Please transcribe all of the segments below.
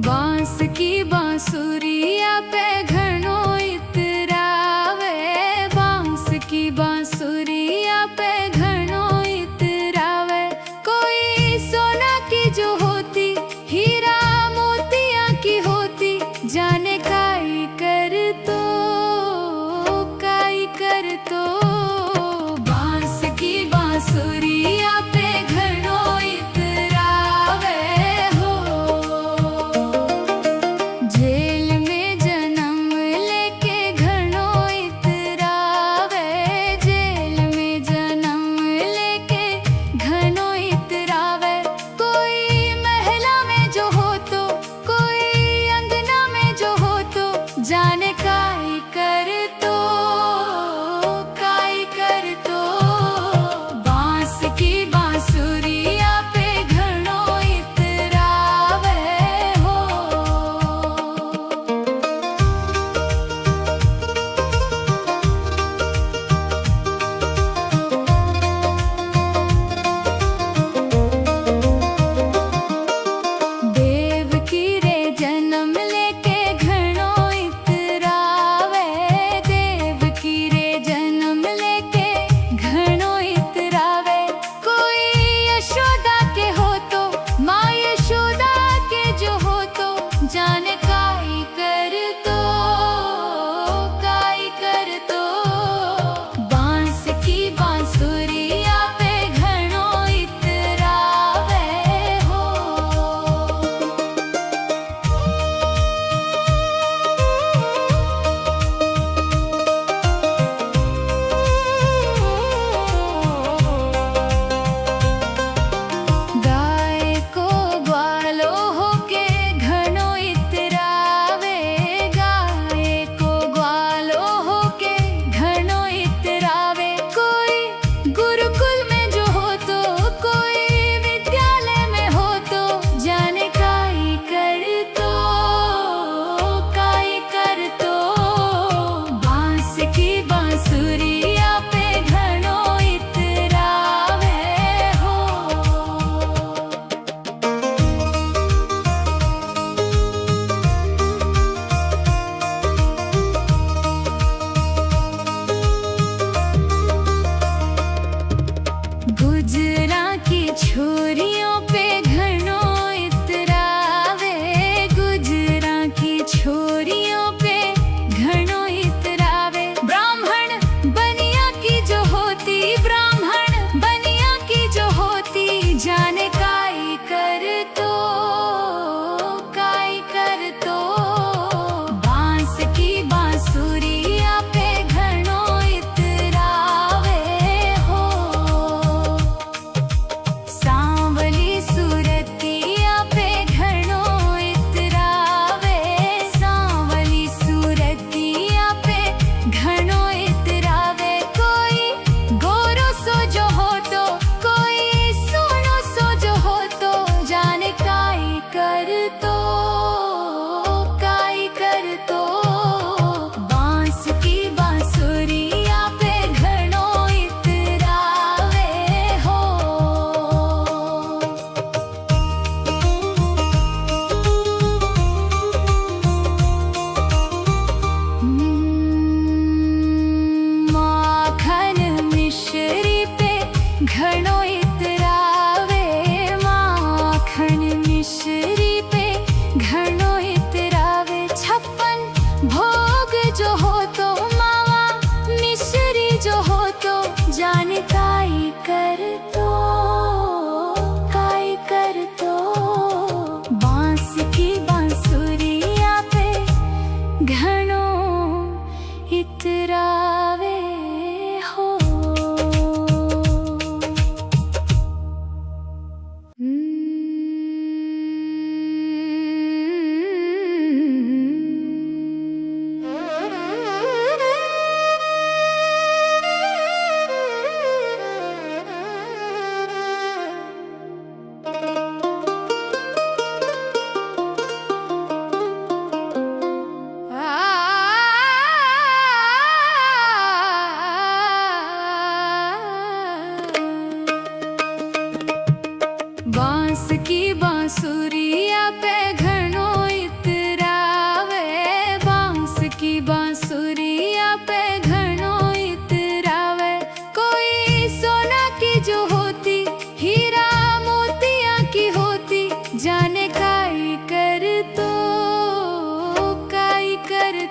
बांस की बांसुरिया पे घणो इतरावे, बांस की बांसुरिया पे घणो इतरावे। कोई सोना की जो होती, हीरा मोतिया की होती, जाने काई कर तो, काई कर तो। बांस की बांसुरिया पे घणो इतरावे हो। जेल में जन्म लेके घणो इतरावे, जेल में जन्म लेके घणो इतरावे। कोई महला में जो हो तो, कोई अंगना में जो हो तो, जाने काई कर तो, काई कर तो। बांस की बांसुरिया पे घणो इतरावे हो। देव की रे जन्म लेके घणो इतरावे, देव की रे जन्म लेके घणो इतरावे। कोई यशोदा के हो तो, माँ यशोदा के जो हो तो, जाने काई कर तो, काई कर तो। बांस की बांसुरिया पे घणो इतरावे हो। गाय को ग्वालो होके घणो इतरावे,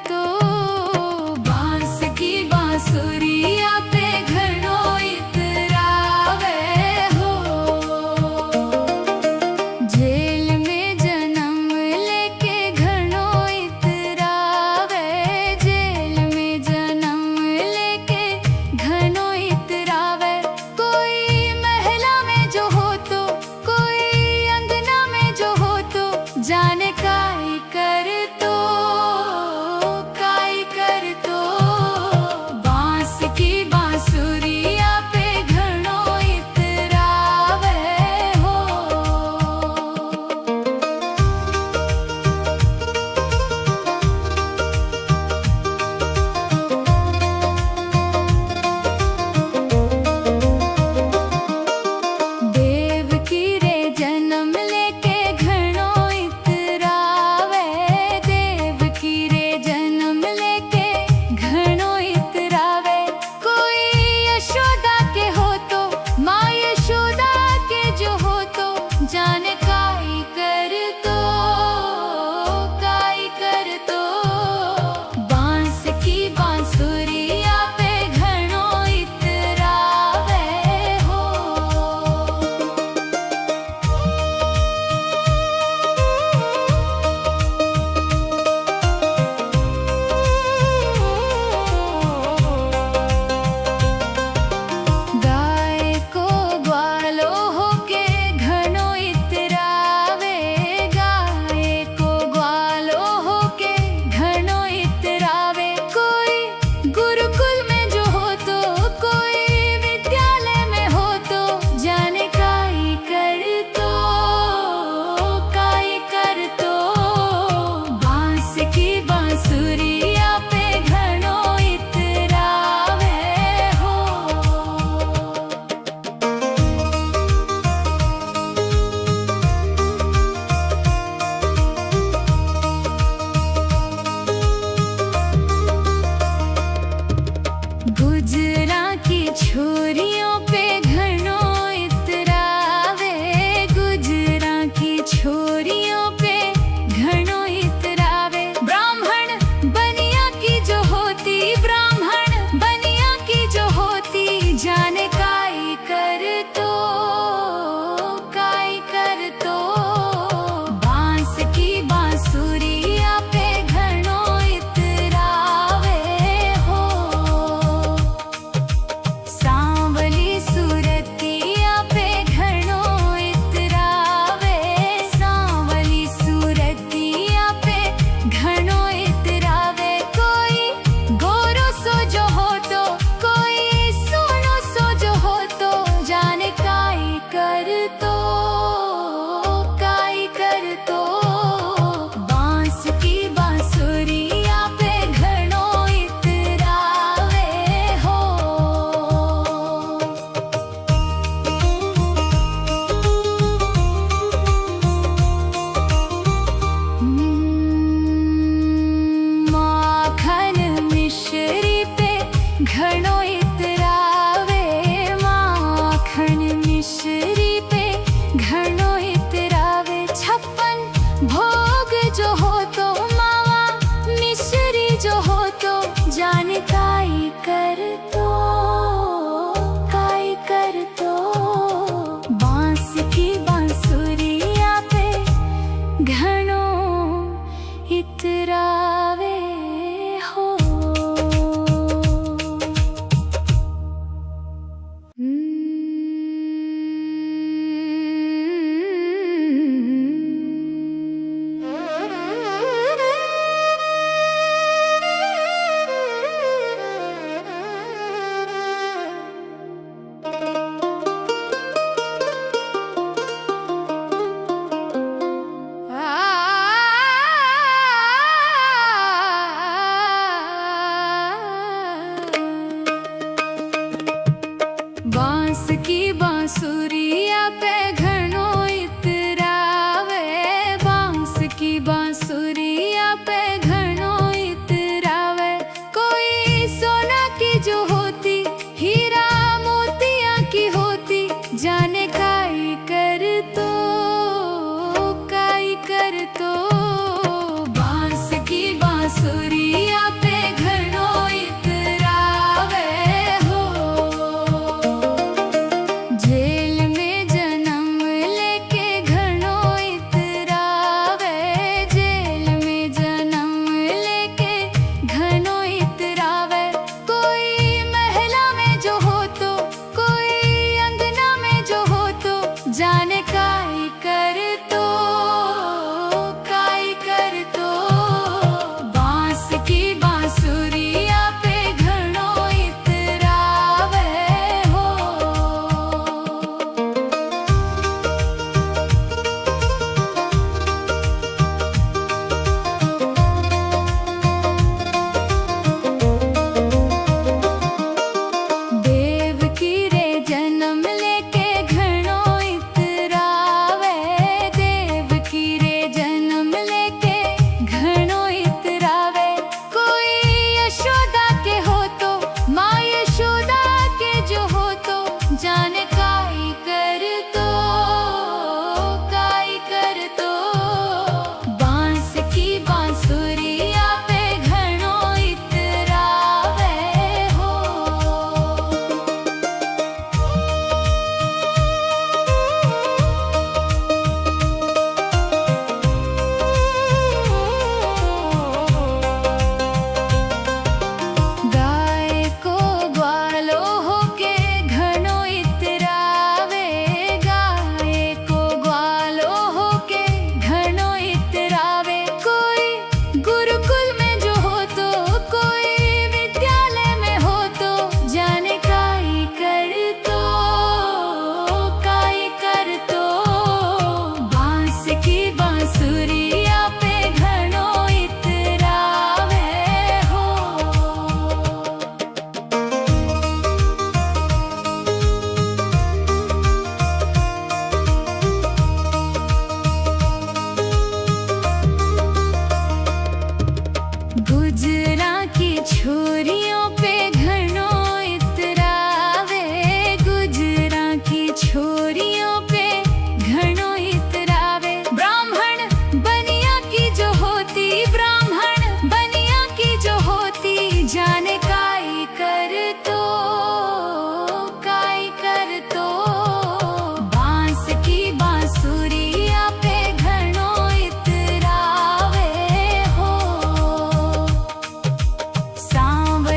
तो बांस की बांसुरिया पे घणो इतरावे हो। जेल में जन्म लेके घणो इतरावे, जेल में जन्म लेके घणो इतरावे। कोई महला में जो हो तो, कोई अंगना में जो हो तो, जाने काई कर तो, काई कर तो। बांस की बांसुरिया पे घणो इतरावे हो। देव की रे जन्म लेके घणो इतरावे। गुजरा की छोरियों पे घणो इतरावे, गुजरा की छोरियों पे घणो इतरावे। ब्राह्मण बनिया की जो होती, ब्राह्मण बनिया की जो होती, जाने काई कर तो, काई कर तो। बांस की बांसुरिया पे घणो इतरावे हो। सांवरिया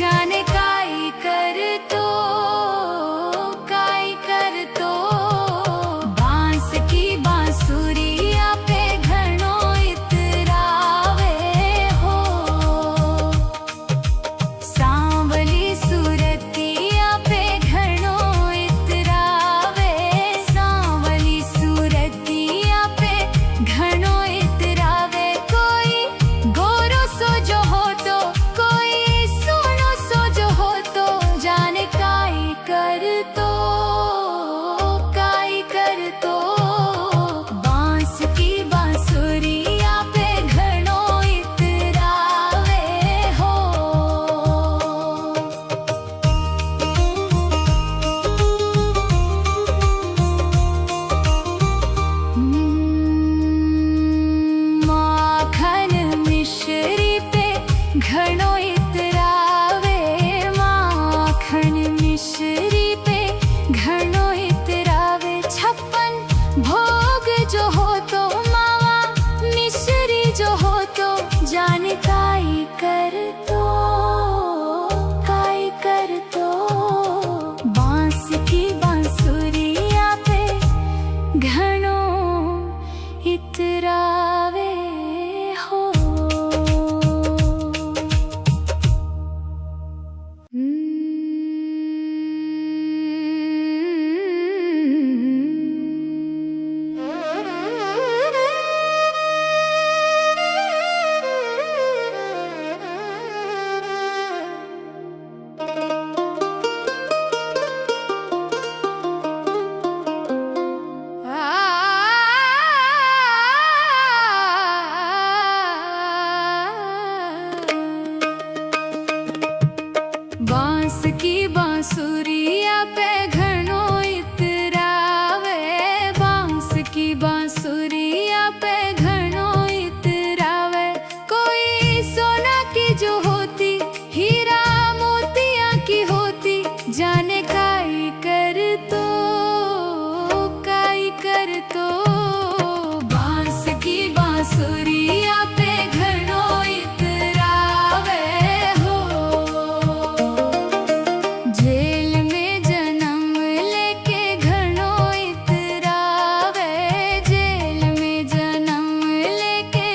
जाने काई कर तो बांस की बांसुरिया पे घणो इतरावे हो। सांवली सूरतिया पे घणो इतरावे, सांवली सूरतिया पे घणो इतरावे। कोई गोरो सो जो हो तो, कोई सोनो सो जो हो तो, जाने काई कर तो बांस की बांसुरिया पे घणो इतरावे हो। माखन मिश्री पे घणो इतरावे, माखन मिश्री पे घणो इतरावे। छप्पन भोग जो हो तो, मावा मिश्री जो हो तो, जाने काई कर तो बांस की बांसुरिया पे घणो इतरावे हो। बांस की बांसुरिया पे घणो इतरावे, बांस की बांसुरिया पे घणो इतरावे। कोई सोना की जो होती, हीरा मोतिया की होती, जाने काई कर तो बांस की बांसुरिया पे घणो इतरावे हो। जेल में जन्म लेके घणो इतरावे, जेल में जन्म लेके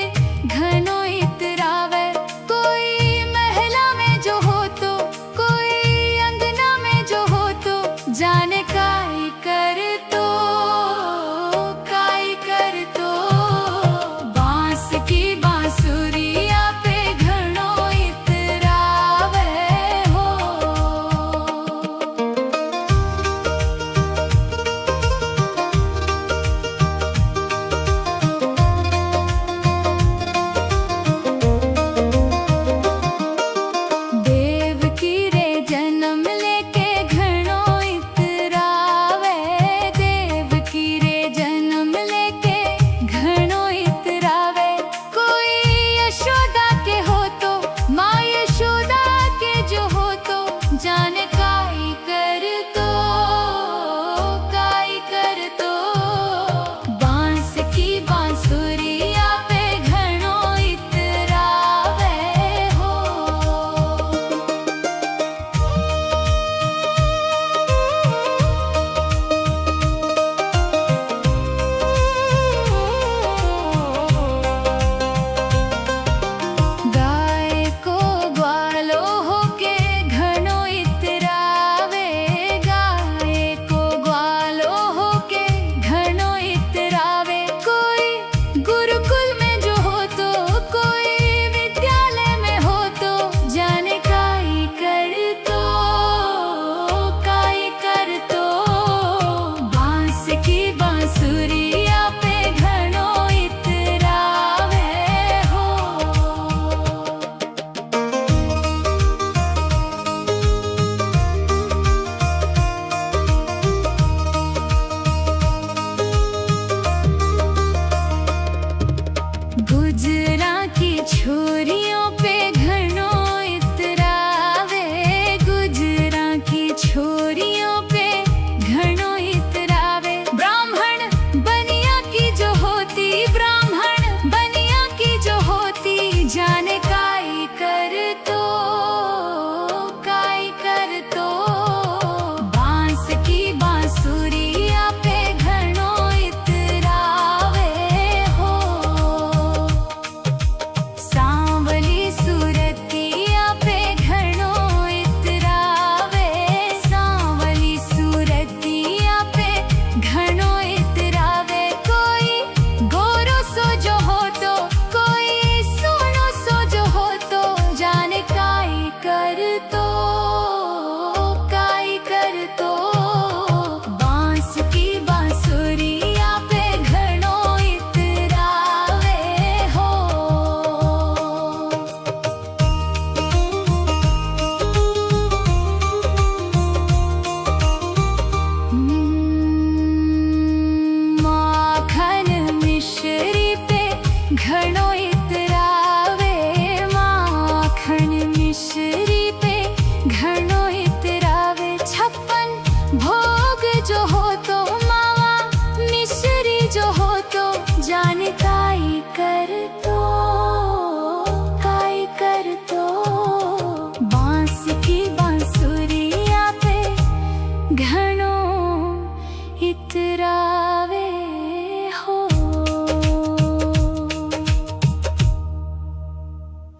घणो इतरावे। कोई महला में जो हो तो, कोई अंगना में जो हो तो, जाने काई कर तो बांस की बांसुरिया पे घणो इतरावे हो। देव की रे जन्म लेके घणो इतरावे, देव की रे जन्म लेके घणो इतरावे। कोई यशोदा के हो तो, माँ यशोदा के जो हो तो, जाने